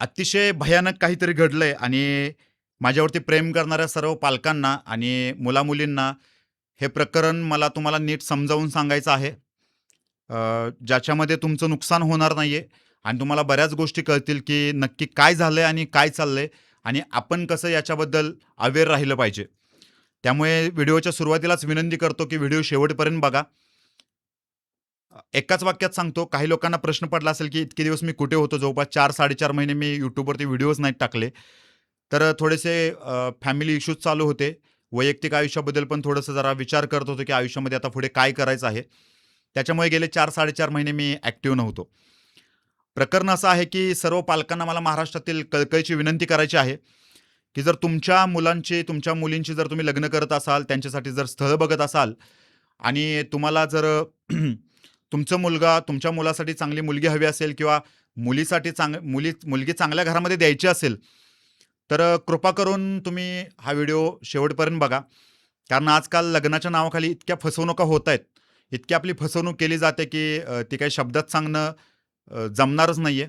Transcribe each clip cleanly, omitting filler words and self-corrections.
अतिशय भयानक काहीतरी घडलंय आणि माझ्यावरती प्रेम करणाऱ्या सर्व पालकांना आणि मुला-मुलींना हे प्रकरण मला तुम्हाला नीट समजावून सांगायचं आहे. ज्याच्यामध्ये तुमचं नुकसान होणार नाहीये आणि तुम्हाला बऱ्याच गोष्टी कळतील, की नक्की काय झालंय आणि काय चाललंय आणि आपण कसं याच्याबद्दल अवेअर राहिलं पाहिजे. त्यामुळे व्हिडिओच्या सुरुवातीलाच विनंती करतो, की व्हिडिओ शेवटपर्यंत बघा. एकाच वाक्यात सांगतो, काही लोकांना प्रश्न पडला असेल, की इतके दिवस मी कुठे होतो? जवळपास 4-4.5 महिने मी YouTubeवरती व्हिडिओज नाहीत टाकले. तर थोडेसे फॅमिली इश्यूज चालू होते. वैयक्तिक आयुष्याबद्दल पण थोडंसं जरा विचार करत होतो, की आयुष्यामध्ये आता पुढे काय करायचं आहे? त्याच्यामुळे गेले 4-4.5 महिने मी ॲक्टिव्ह नव्हतो. प्रकरण असं आहे, की सर्व पालकांना मला महाराष्ट्रातील कळकळीची विनंती करायची आहे, की जर तुमच्या मुलांची, तुमच्या मुलींची जर तुम्ही लग्न करत असाल, त्यांच्यासाठी जर स्थळ बघत असाल आणि तुम्हाला जर तुमच्या मुलासाठी चांगली मुलगी हवी असेल किंवा मुलीसाठी मुलगी चांगल्या घरामध्ये द्यायची असेल, तर कृपा करून तुम्ही हा व्हिडिओ शेवटपर्यंत बघा. कारण आजकाल लग्नाच्या नावाखाली इतक्या फसवणुका होत आहेत. इतकी आपली फसवणूक केली जाते, की ती काही शब्दात सांगणं जमणारच नाहीये.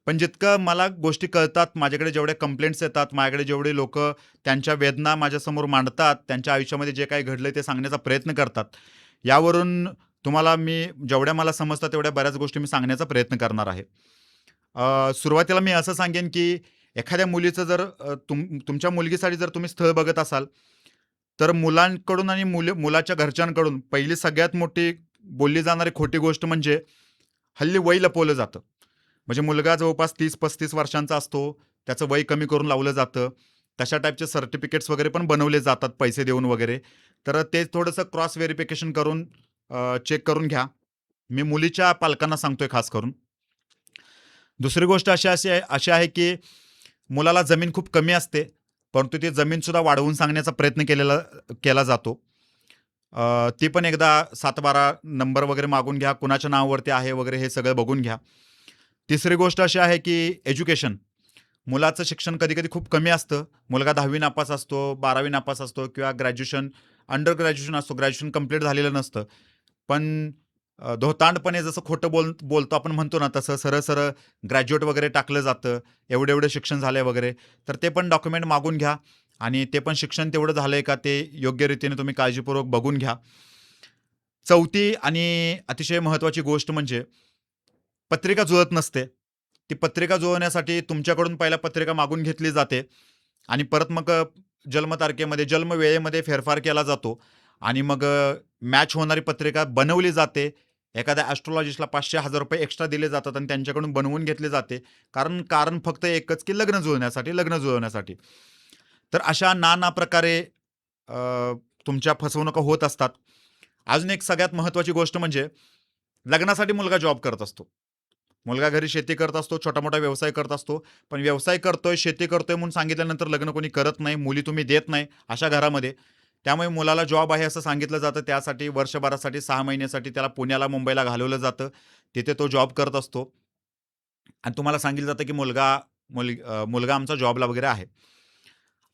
पण जितकं मला गोष्टी कळतात, माझ्याकडे जेवढे कंप्लेंट्स येतात, माझ्याकडे जेवढे लोकं त्यांच्या वेदना माझ्यासमोर मांडतात, त्यांच्या आयुष्यामध्ये जे काही घडलंय ते सांगण्याचा प्रयत्न करतात. यावरून तुम्हाला मी जेवढ्या मला समजतात तेवढ्या बऱ्याच गोष्टी मी सांगण्याचा प्रयत्न करणार आहे. सुरुवातीला मी असं सांगेन, की एखाद्या मुलीचं जर तुमच्या मुलगीसाठी जर तुम्ही स्थळ बघत असाल, तर मुलांकडून आणि मुलाच्या घरच्यांकडून पहिली सगळ्यात मोठी बोलली जाणारी खोटी गोष्ट म्हणजे हल्ली वय लपवलं जातं. म्हणजे मुलगा जवळपास 30-35 वर्षांचा असतो. त्याचं वय कमी करून लावलं जातं. तशा टाईपचे सर्टिफिकेट्स वगैरे पण बनवले जातात पैसे देऊन वगैरे. तर ते थोडंसं क्रॉस व्हेरिफिकेशन करून चेक करून घ्या. मी मुलीच्या पालकांना सांगतोय खास करून. दुसरी गोष्ट अशी आहे, की मुलाला जमीन खूप कमी असते, परंतु ती जमीनसुद्धा वाढवून सांगण्याचा प्रयत्न केला जातो. ती पण एकदा 7-12 नंबर वगैरे मागून घ्या. कुणाच्या नावावरती आहे वगैरे हे सगळं बघून घ्या. तिसरी गोष्ट अशी आहे, की एज्युकेशन. मुलाचं शिक्षण कधी-कधी खूप कमी असतं. मुलगा 10वी नापास असतो, 12वी नापास असतो किंवा अंडर ग्रॅज्युएशन असतो. ग्रॅज्युएशन कंप्लीट झालेलं नसतं. पण धोतांडपणे जसं खोटं बोलतो आपण म्हणतो ना, तसं सरळ-सरळ ग्रॅज्युएट वगैरे टाकलं जातं. एवढे-एवढे शिक्षण झालंय वगैरे. तर ते पण डॉक्युमेंट मागून घ्या आणि ते पण शिक्षण तेवढं झालंय का ते योग्य रीतीने तुम्ही काळजीपूर्वक बघून घ्या. चौथी आणि अतिशय महत्त्वाची गोष्ट म्हणजे पत्रिका जुळत नसते. ती पत्रिका जुळवण्यासाठी तुमच्याकडून पहिला पत्रिका मागून घेतली जाते आणि परत मग जन्मतारखेमध्ये, जन्मवेळेमध्ये फेरफार केला जातो आणि मग मॅच होणारी पत्रिका बनवली जाते. एखाद्या ॲस्ट्रोलॉजिस्टला ₹500-1000 एक्स्ट्रा दिले जातात आणि त्यांच्याकडून बनवून घेतली जाते. कारण कारण फक्त एकच, की लग्न जुळवण्यासाठी. तर अशा नाना प्रकारे तुमच्या फसवणुका होत असतात. अजून एक सगळ्यात महत्त्वाची गोष्ट म्हणजे लग्नासाठी मुलगा जॉब करत असतो. मुलगा घरी शेती करत असतो, छोटा-मोठा व्यवसाय करत असतो. पण व्यवसाय करतोय, शेती करतोय म्हणून सांगितल्यानंतर लग्न कोणी करत नाही. मुली तुम्ही देत नाही अशा घरामध्ये. त्यामुळे मुलाला जॉब आहे असं सांगितलं जातं. त्यासाठी वर्षभरासाठी 6 महिन्यासाठी त्याला पुण्याला, मुंबईला घालवलं जातं. तिथे तो जॉब करत असतो आणि तुम्हाला सांगितलं जातं, की मुलगा आमचा जॉबला वगैरे आहे.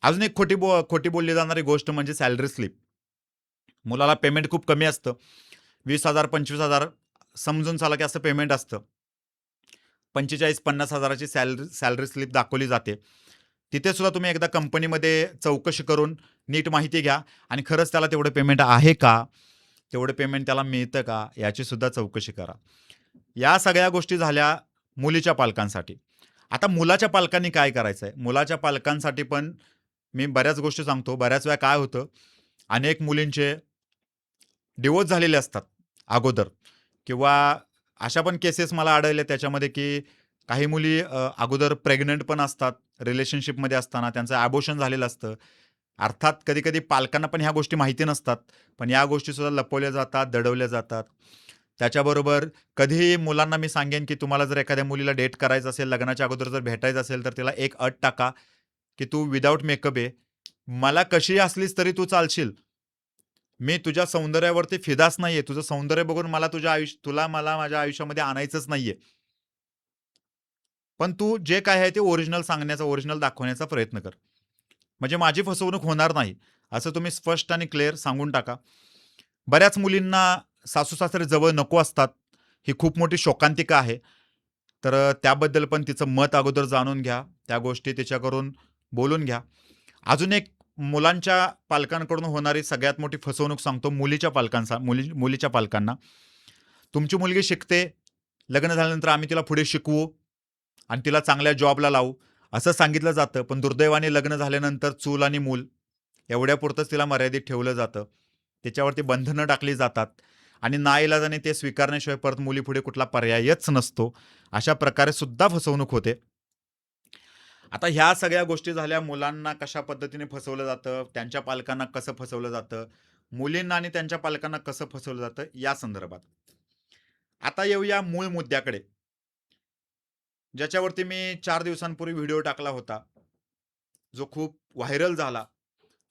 अजून एक खोटी बोलली जाणारी गोष्ट म्हणजे सॅलरी स्लिप. मुलाला पेमेंट खूप कमी असतं. 20,000 25,000 समजून चाला, की असं पेमेंट असतं. 45-50 हजाराची सॅलरी स्लिप दाखवली जाते. तिथे सुद्धा तुम्ही एकदा कंपनीमध्ये चौकशी करून नीट माहिती घ्या आणि खरंच त्याला तेवढं पेमेंट आहे का? तेवढं पेमेंट त्याला मिळतं का? याची सुद्धा चौकशी करा. या सगळ्या गोष्टी झाल्या मुलीच्या पालकांसाठी. आता मुलाच्या पालकांनी काय करायचंय? मुलाच्या पालकांसाठी पण मी बऱ्याच गोष्टी सांगतो. बऱ्याच वेळा काय होतं, अनेक मुलींचे डिव्होर्स झालेले असतात अगोदर किंवा अशा पण केसेस मला आढळल्या त्याच्यामध्ये, की काही मुली अगोदर प्रेग्नंट पण असतात, रिलेशनशिपमध्ये असताना त्यांचं अबॉर्शन झालेलं असतं. अर्थात कधी-कधी पालकांना पण ह्या गोष्टी माहिती नसतात. पण या गोष्टीसुद्धा लपवल्या जातात, दडवल्या जातात. त्याच्याबरोबर कधीही मुलांना मी सांगेन, की तुम्हाला जर एखाद्या मुलीला डेट करायचं असेल, लग्नाच्या अगोदर जर भेटायचं असेल, तर तिला एक अट टाका, की तू विदाऊट मेकअप आहे. मला कशीही असलीस तरी तू चालशील. मी तुझ्या सौंदर्यावरती फिदाच नाहीये. तुझं सौंदर्य बघून मला माझ्या आयुष्यामध्ये आणायचंच नाहीये. पण तू जे काय आहे ते ओरिजिनल दाखवण्याचा प्रयत्न कर. म्हणजे माझी फसवणूक होणार नाही. असं तुम्ही स्पष्ट आणि क्लिअर सांगून टाका. बऱ्याच मुलींना सासू-सासरे जवळ नको असतात. ही खूप मोठी शोकांतिका आहे. तर त्याबद्दल पण तिचं मत अगोदर जाणून घ्या. त्या गोष्टी तिच्याकडून बोलून घ्या. अजून एक मुलांच्या पालकांकडून होणारी सगळ्यात मोठी फसवणूक सांगतो मुलीच्या पालकांना. तुमची मुलगी शिकते, लग्न झाल्यानंतर आम्ही तिला पुढे शिकवू आणि तिला चांगल्या जॉबला लावू, असं सांगितलं जातं. पण दुर्दैवाने लग्न झाल्यानंतर चूल आणि मूल एवढ्यापुरतंच तिला मर्यादित ठेवलं जातं. त्याच्यावरती बंधनं टाकली जातात आणि नाईलाजाने ते स्वीकारण्याशिवाय परत मुलीपुढे कुठला पर्यायच नसतो. अशा प्रकारे सुद्धा फसवणूक होते. आता ह्या सगळ्या गोष्टी झाल्या. मुलांना कशा पद्धतीने फसवलं जातं, त्यांच्या पालकांना कसं फसवलं जातं, मुलींना आणि त्यांच्या पालकांना कसं फसवलं जातं, या संदर्भात. आता येऊया मूळ मुद्द्याकडे. ज्याच्यावरती मी 4 दिवसांपूर्वी व्हिडिओ टाकला होता, जो खूप व्हायरल झाला.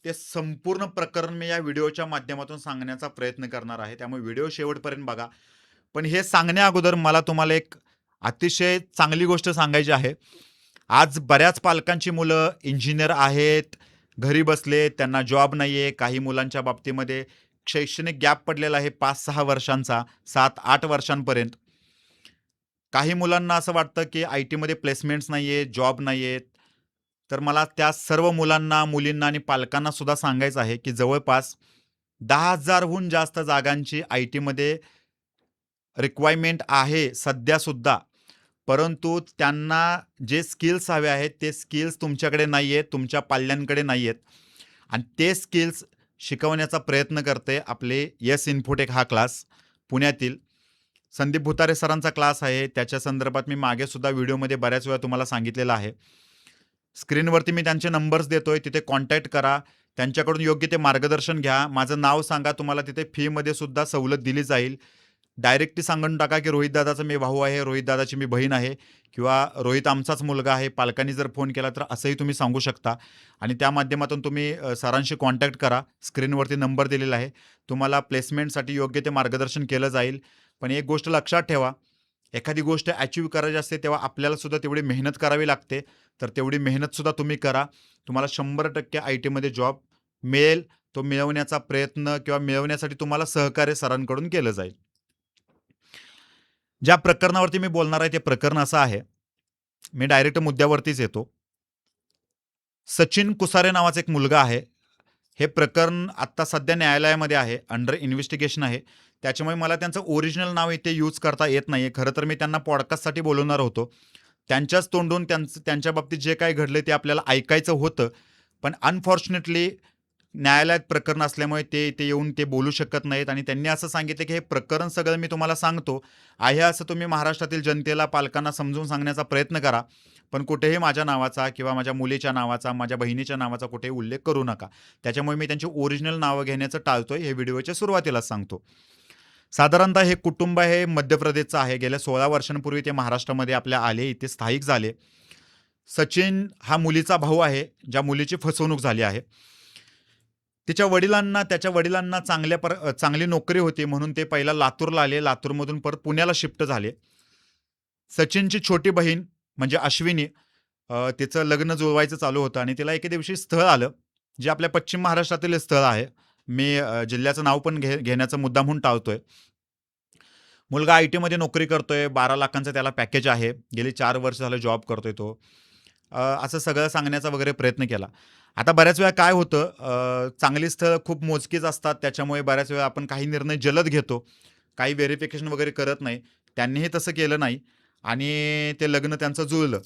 ते संपूर्ण प्रकरण मी या व्हिडिओच्या माध्यमातून सांगण्याचा प्रयत्न करणार आहे. त्यामुळे व्हिडिओ शेवटपर्यंत बघा. पण हे सांगण्या अगोदर मला तुम्हाला एक अतिशय चांगली गोष्ट सांगायची आहे. आज बऱ्याच पालकांची मुलं इंजिनिअर आहेत, घरी बसले, त्यांना जॉब नाहीये. काही मुलांच्या बाबतीमध्ये शैक्षणिक गॅप पडलेला आहे 5-6 वर्षांचा, 7-8 वर्षांपर्यंत. काही मुलांना असं वाटतं, की आय-टीमध्ये प्लेसमेंट्स नाहीये, जॉब नाहीयेत. तर मला त्या सर्व मुलांना, मुलींना आणि पालकांना सुद्धा सांगायचं आहे, की जवळपास 10,000 हून जास्त जागांची आय-टीमध्ये रिक्वायरमेंट आहे सध्यासुद्धा. परंतु त्यांना जे स्किल्स हवे आहेत, ते स्किल्स तुमच्याकडे नाहीयेत, तुमच्या पाल्यांकडे नाहीयेत आणि ते स्किल्स शिकवण्याचा प्रयत्न करते आपले येस इन्फोटेक हा क्लास पुण्यातील. संदीप भुतारे सरांचा क्लास आहे. त्याच्या संदर्भात मी मागे सुद्धा व्हिडिओमध्ये बऱ्याच वेळा तुम्हाला सांगितलेलं आहे. स्क्रीनवरती मी त्यांचे नंबर्स देतोय. तिथे कॉन्टॅक्ट करा. त्यांच्याकडून योग्य ते मार्गदर्शन घ्या. माझं नाव सांगा. तुम्हाला तिथे फीमध्ये सुद्धा सवलत दिली जाईल. डायरेक्टली सांगून टाका, की रोहित दादाचा मी भाऊ आहे, रोहित दादाची मी बहीण आहे किंवा रोहित आमचाच मुलगा आहे. पालकांनी जर फोन केला तर असंही तुम्ही सांगू शकता आणि त्या माध्यमातून तुम्ही सरांशी कॉन्टॅक्ट करा. स्क्रीनवरती नंबर दिलेला आहे. तुम्हाला प्लेसमेंटसाठी योग्य ते मार्गदर्शन केलं जाईल. पण एक गोष्ट लक्षात ठेवा, एखादी गोष्ट अचीव्ह करायची असते तेव्हा आपल्याला सुद्धा तेवढी मेहनत करावी लागते. तर तेवढी मेहनत सुद्धा तुम्ही करा. तुम्हाला 100% आय-टीमध्ये जॉब मिळेल. तो मिळवण्याचा प्रयत्न किंवा मिळवण्यासाठी तुम्हाला सहकार्य सरांकडून केलं जाईल. ज्या प्रकरणावरती मी बोलणार आहे ते प्रकरण असं आहे. मी डायरेक्ट मुद्द्यावरतीच येतो. सचिन कुसारे नावाचा एक मुलगा आहे. हे प्रकरण आत्ता सध्या न्यायालयामध्ये आहे. अंडर इन्व्हेस्टिगेशन आहे. त्याच्यामुळे मला त्यांचं ओरिजिनल नाव इथे यूज करता येत नाहीये. खरं तर मी त्यांना पॉडकास्टसाठी बोलवणार होतो. त्यांच्याच तोंडून त्यांच्या बाबतीत जे काही घडले ते आपल्याला ऐकायचं होतं. पण अनफॉर्च्युनेटली न्यायालयात प्रकरण असल्यामुळे ते इथे येऊन ते बोलू शकत नाहीत आणि त्यांनी असं सांगितलं, की हे प्रकरण सगळं मी तुम्हाला सांगतो. आहे असं तुम्ही महाराष्ट्रातील जनतेला, पालकांना समजून सांगण्याचा प्रयत्न करा. पण कुठेही माझ्या नावाचा किंवा माझ्या मुलीच्या नावाचा, माझ्या बहिणीच्या नावाचा कुठेही उल्लेख करू नका. त्याच्यामुळे मी त्यांची ओरिजिनल नावं घेण्याचं टाळतोय. हे व्हिडिओच्या सुरुवातीलाच सांगतो. साधारणतः हे कुटुंब हे मध्य प्रदेशचं आहे. गेल्या 16 वर्षांपूर्वी ते महाराष्ट्रामध्ये आपल्या आले, इथे स्थायिक झाले. सचिन हा मुलीचा भाऊ आहे, ज्या मुलीची फसवणूक झाली आहे. त्याच्या वडिलांना चांगली नोकरी होती म्हणून ते पहिला लातूरला आले. लातूरमधून परत पुण्याला शिफ्ट झाले. सचिनची छोटी बहीण म्हणजे अश्विनी तिचं लग्न जुळवायचं चालू होतं आणि तिला एके दिवशी स्थळ आलं, जे आपल्या पश्चिम महाराष्ट्रातील स्थळ आहे. मी जिल्ह्याचं नाव पण घेण्याचा मुद्दामहून टाळतोय. मुलगा आय-टीमध्ये नोकरी करतोय. 12,00,000चं त्याला पॅकेज आहे. गेली 4 वर्ष झालं जॉब करतोय तो. असं सगळं सांगण्याचा वगैरे प्रयत्न केला. आता बऱ्याच वेळा काय होतं चांगली स्थळं खूप मोजकीच असतात. त्याच्यामुळे बऱ्याच वेळा आपण काही निर्णय जलद घेतो. काही व्हेरिफिकेशन वगैरे करत नाही. त्यांनीही तसं केलं नाही आणि ते लग्न त्यांचं जुळलं.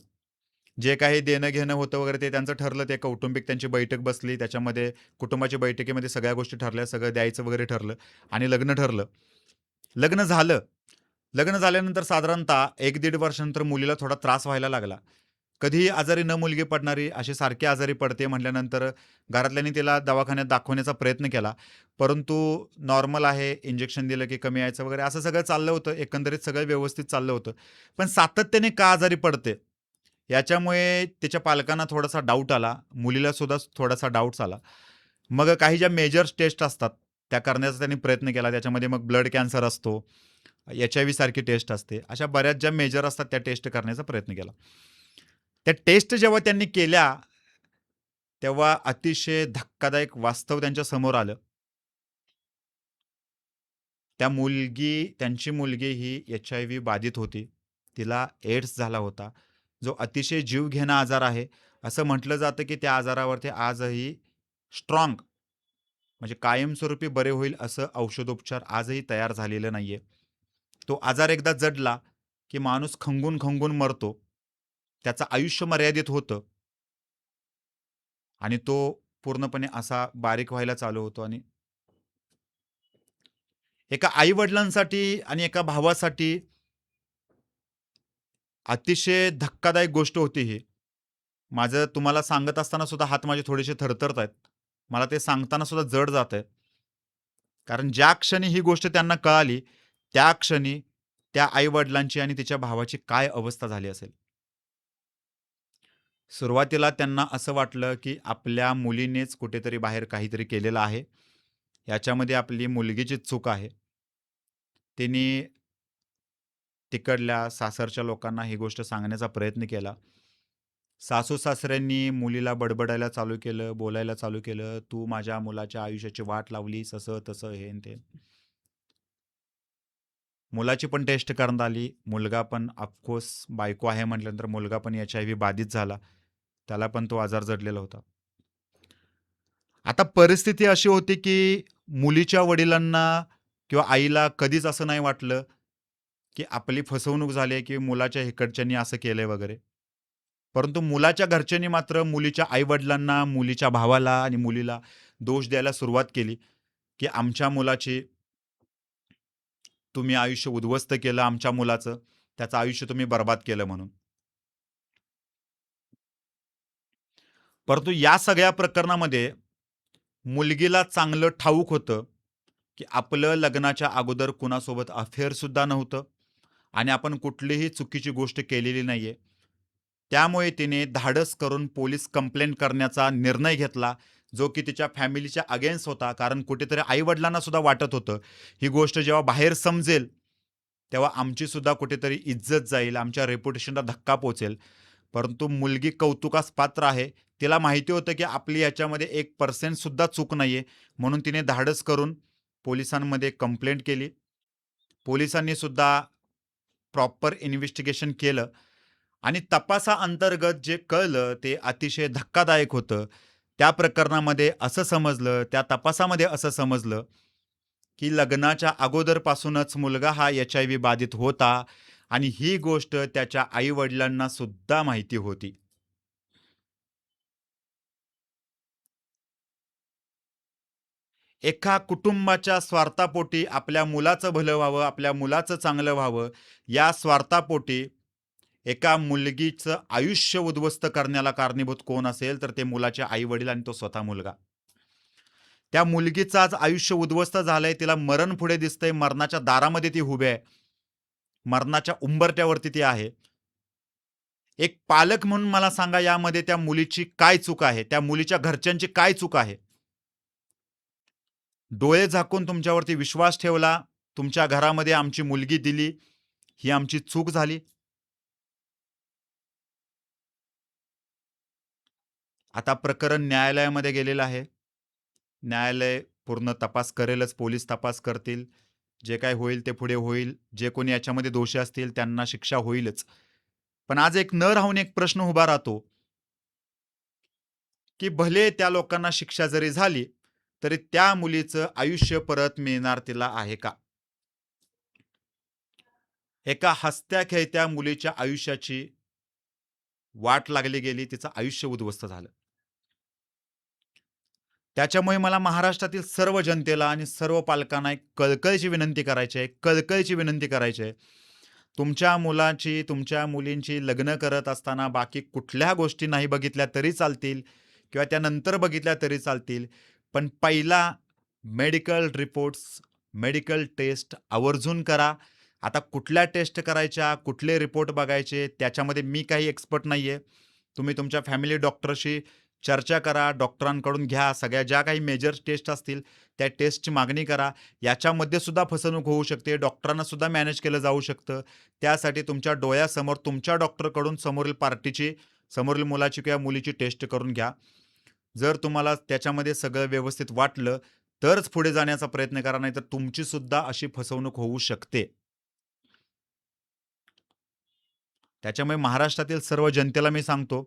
जे काही देणं-घेणं होतं वगैरे ते त्यांचं ठरलं. ते कौटुंबिक त्यांची बैठक बसली. त्याच्यामध्ये कुटुंबाच्या बैठकीमध्ये सगळ्या गोष्टी ठरल्या. सगळं द्यायचं वगैरे ठरलं आणि लग्न ठरलं. लग्न झालं. लग्न झाल्यानंतर साधारणतः 1-1.5 वर्षानंतर मुलीला थोडा त्रास व्हायला लागला. कधीही आजारी न मुलगी पडणारी, अशी सारखी आजारी पडते म्हटल्यानंतर घरातल्यांनी तिला दवाखान्यात दाखवण्याचा प्रयत्न केला. परंतु नॉर्मल आहे, इंजेक्शन दिलं की कमी यायचं वगैरे असं सगळं चाललं होतं. एकंदरीत सगळं व्यवस्थित चाललं होतं. पण सातत्याने का आजारी पडते? याच्यामुळे तिच्या पालकांना थोडासा डाऊट आला. मुलीला सुद्धा थोडासा डाऊट्स आला. मग काही ज्या मेजर टेस्ट असतात, त्या करण्याचा त्यांनी प्रयत्न केला. त्याच्यामध्ये मग ब्लड कॅन्सर असतो, एच-आय-व्ही सारखी टेस्ट असते. अशा बऱ्याच ज्या मेजर असतात त्या टेस्ट करण्याचा प्रयत्न केला. त्या टेस्ट जेव्हा त्यांनी केल्या, तेव्हा अतिशय धक्कादायक वास्तव त्यांच्या समोर आलं. त्यांची मुलगी ही एच-आय-व्ही बाधित होती. तिला एड्स झाला होता, जो अतिशय जीवघेणा आजार आहे. असं म्हटलं जातं, की त्या आजारावरती आजही स्ट्राँग म्हणजे कायमस्वरूपी बरे होईल असं औषधोपचार आजही तयार झालेलं नाहीये. तो आजार एकदा जडला, की माणूस खंगून-खंगून मरतो. त्याचं आयुष्य मर्यादित होतं आणि तो पूर्णपणे असा बारीक व्हायला चालू होतो आणि एका आई-वडिलांसाठी आणि एका भावासाठी अतिशय धक्कादायक गोष्ट होती ही. माझं तुम्हाला सांगत असताना सुद्धा हात माझे थोडेसे थरथरत आहेत. मला ते सांगताना सुद्धा जड जातंय. कारण ज्या क्षणी ही गोष्ट त्यांना कळाली, त्या क्षणी त्या आई-वडिलांची आणि तिच्या भावाची काय अवस्था झाली असेल. सुरुवातीला त्यांना असं वाटलं, की आपल्या मुलीनेच कुठेतरी बाहेर काहीतरी केलेलं आहे. याच्यामध्ये आपली मुलगीचीच चूक आहे. तिने तिकडल्या सासरच्या लोकांना ही गोष्ट सांगण्याचा प्रयत्न केला. सासू-सासऱ्यांनी मुलीला बडबडायला चालू केलं, बोलायला चालू केलं, "तू माझ्या मुलाच्या आयुष्याची वाट लावलीस," असं-तसं, हे अन् ते. मुलाची पण टेस्ट करण्यात आली. मुलगा पण ऑफकोर्स बायको आहे म्हटल्यानंतर मुलगा पण एच-आय-व्ही बाधित झाला. त्याला पण तो आजार जडलेला होता. आता परिस्थिती अशी होती, की मुलीच्या वडिलांना किंवा आईला कधीच असं नाही वाटलं, की आपली फसवणूक झाली आहे, की मुलाच्या इकडच्यांनी असं केलंय वगैरे. परंतु मुलाच्या घरच्यांनी मात्र मुलीच्या आई-वडिलांना, मुलीच्या भावाला आणि मुलीला दोष द्यायला सुरुवात केली, की आमच्या मुलाची तुम्ही आयुष्य उद्ध्वस्त केलं आमच्या मुलाचं. त्याचं आयुष्य तुम्ही बरबाद केलं म्हणून. परंतु या सगळ्या प्रकरणामध्ये मुलगीला चांगलं ठाऊक होतं, की आपलं लग्नाच्या अगोदर कुणासोबत अफेअर सुद्धा नव्हतं आणि आपण कुठलीही चुकीची गोष्ट केलेली नाहीये. त्यामुळे तिने धाडस करून पोलीस कंप्लेंट करण्याचा निर्णय घेतला, जो की तिच्या फॅमिलीच्या अगेन्स्ट होता. कारण कुठेतरी आई-वडिलांना सुद्धा वाटत होतं, ही गोष्ट जेव्हा बाहेर समजेल, तेव्हा आमची सुद्धा कुठेतरी इज्जत जाईल, आमच्या रेप्युटेशनला धक्का पोहोचेल. परंतु मुलगी कौतुकास पात्र आहे. तिला माहिती होतं, की आपली याच्यामध्ये 1% सुद्धा चूक नाहीये. म्हणून तिने धाडस करून पोलिसांमध्ये कंप्लेंट केली. पोलिसांनी सुद्धा प्रॉपर इन्व्हेस्टिगेशन केलं आणि तपासाअंतर्गत जे कळलं ते अतिशय धक्कादायक होतं. त्या प्रकरणामध्ये असं समजलं, त्या तपासामध्ये असं समजलं, की लग्नाच्या अगोदरपासूनच मुलगा हा एच-आय-व्ही बाधित होता आणि ही गोष्ट त्याच्या आई-वडिलांना सुद्धा माहिती होती. एका कुटुंबाच्या स्वार्थापोटी आपल्या मुलाचं भलं व्हावं, आपल्या मुलाचं चांगलं व्हावं, या स्वार्थापोटी एका मुलगीचं आयुष्य उद्ध्वस्त करण्याला कारणीभूत कोण असेल, तर ते मुलाचे आई-वडील आणि तो स्वतः मुलगा. त्या मुलगीचं आज आयुष्य उद्ध्वस्त झालंय. तिला मरण पुढे दिसतंय. मरणाच्या दारामध्ये ती उभी आहे. मरणाच्या उंबरठ्यावरती ती आहे. एक पालक म्हणून मला सांगा, यामध्ये त्या मुलीची काय चूक आहे? त्या मुलीच्या घरच्यांची काय चूक आहे? डोळे झाकून तुमच्यावरती विश्वास ठेवला. तुमच्या घरामध्ये आमची मुलगी दिली. ही आमची चूक झाली. आता प्रकरण न्यायालयामध्ये गेलेलं आहे. न्यायालय पूर्ण तपास करेलच. पोलीस तपास करतील. जे काही होईल ते पुढे होईल. जे कोणी याच्यामध्ये दोषी असतील त्यांना शिक्षा होईलच. पण आज एक न राहून एक प्रश्न उभा राहतो, की भले त्या लोकांना शिक्षा जरी झाली, तरी त्या मुलीचं आयुष्य परत मिळणार तिला आहे का? एका हसत्या-खेळत्या मुलीच्या आयुष्याची वाट लागली गेली. तिचं आयुष्य उद्ध्वस्त झालं. त्याच्यामुळे मला महाराष्ट्रातील सर्व जनतेला आणि सर्व पालकांना एक कळकळीची विनंती करायची आहे, कळकळीची विनंती करायची आहे. तुमच्या मुलाची, तुमच्या मुलींची लग्न करत असताना बाकी कुठल्या गोष्टी नाही बघितल्या तरी चालतील किंवा त्यानंतर बघितल्या तरी चालतील. पण पहिला मेडिकल रिपोर्ट्स, मेडिकल टेस्ट आवर्जून करा. आता कुठल्या टेस्ट करायच्या, कुठले रिपोर्ट बघायचे त्याच्यामध्ये मी काही एक्सपर्ट नाहीये. तुम्ही तुमच्या फॅमिली डॉक्टरशी चर्चा करा, डॉक्टरांकडून घ्या. सगळ्या ज्या काही मेजर टेस्ट असतील, त्या टेस्टची मागणी करा. याच्यामध्ये सुद्धा फसवणूक होऊ शकते. डॉक्टरांना सुद्धा मॅनेज केलं जाऊ शकतं. त्यासाठी तुमच्या डोळ्यासमोर तुमच्या डॉक्टरकडून समोरील पार्टीची, समोरील मुलाची किंवा मुलीची टेस्ट करून घ्या. जर तुम्हाला त्याच्यामध्ये सगळं व्यवस्थित वाटलं, तरच पुढे जाण्याचा प्रयत्न करा. नाहीतर तुमची सुद्धा अशी फसवणूक होऊ शकते. त्याच्यामुळे महाराष्ट्रातील सर्व जनतेला मी सांगतो,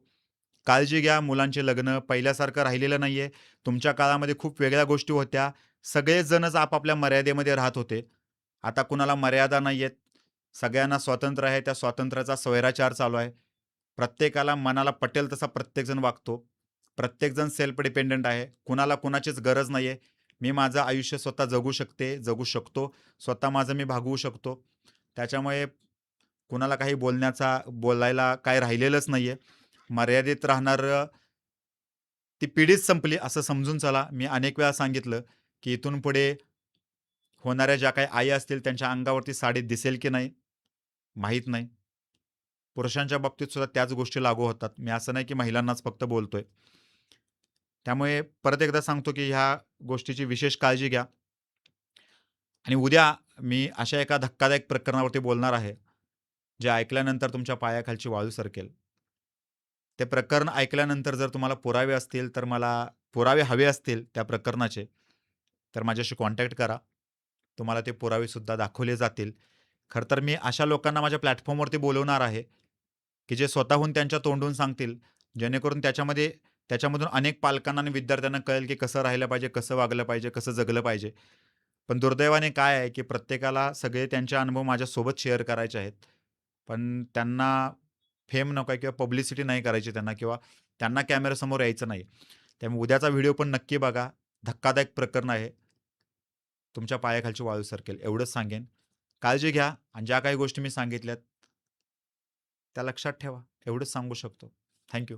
काळजी घ्या. मुलांचे लग्न पहिल्यासारखं राहिलेलं नाहीये. तुमच्या काळामध्ये खूप वेगळ्या गोष्टी होत्या. सगळेच जणच आपापल्या मर्यादेमध्ये राहत होते. आता कुणाला मर्यादा नाहीयेत. सगळ्यांना स्वातंत्र्य आहे. त्या स्वातंत्र्याचा स्वैराचार चालू आहे. प्रत्येकाला मनाला पटेल तसा प्रत्येकजण वागतो. प्रत्येकजण सेल्फ डिपेंडंट आहे. कुणाला कुणाचीच गरज नाहीये. मी माझं आयुष्य स्वतः जगू शकतो. स्वतः माझं मी भागवू शकतो. त्याच्यामुळे कुणाला काही बोलायला काही राहिलेलंच नाहीये. मर्यादित राहणारं ती पिढीच संपली असं समजून चला. मी अनेक वेळा सांगितलं, की इथून पुढे होणाऱ्या ज्या काही आई असतील त्यांच्या अंगावरती साडी दिसेल की नाही माहीत नाही. पुरुषांच्या बाबतीत सुद्धा त्याच गोष्टी लागू होतात. मी असं नाही की महिलांनाच फक्त बोलतोय. त्यामुळे परत एकदा सांगतो की ह्या गोष्टीची विशेष काळजी घ्या. आणि उद्या मी अशा एका धक्कादायक प्रकरणावरती बोलणार आहे, जे ऐकल्यानंतर तुमच्या पायाखालची वाळू सरकेल. ते प्रकरण ऐकल्यानंतर जर तुम्हाला पुरावे असतील, तर मला पुरावे हवे असतील त्या प्रकरणाचे, तर माझ्याशी कॉन्टॅक्ट करा. तुम्हाला ते पुरावेसुद्धा दाखवले जातील. खरं तर मी अशा लोकांना माझ्या प्लॅटफॉर्मवरती बोलवणार आहे, की जे स्वतःहून त्यांच्या तोंडून सांगतील, जेणेकरून त्याच्यामधून अनेक पालकांना आणि विद्यार्थ्यांना कळेल, की कसं राहिलं पाहिजे, कसं वागलं पाहिजे, कसं जगलं पाहिजे. पण दुर्दैवाने काय आहे, की प्रत्येकाला सगळे त्यांचे अनुभव माझ्यासोबत शेअर करायचे आहेत. पण त्यांना फेम नको आहे किंवा पब्लिसिटी नाही करायची त्यांना किंवा त्यांना कॅमेऱ्यासमोर यायचं नाही. त्यामुळे उद्याचा व्हिडिओ पण नक्की बघा. धक्कादायक प्रकरण आहे. तुमच्या पायाखालची वाळू सरकेल एवढंच सांगेन. काळजी घ्या आणि ज्या काही गोष्टी मी सांगितल्यात त्या लक्षात ठेवा. एवढंच सांगू शकतो. थँक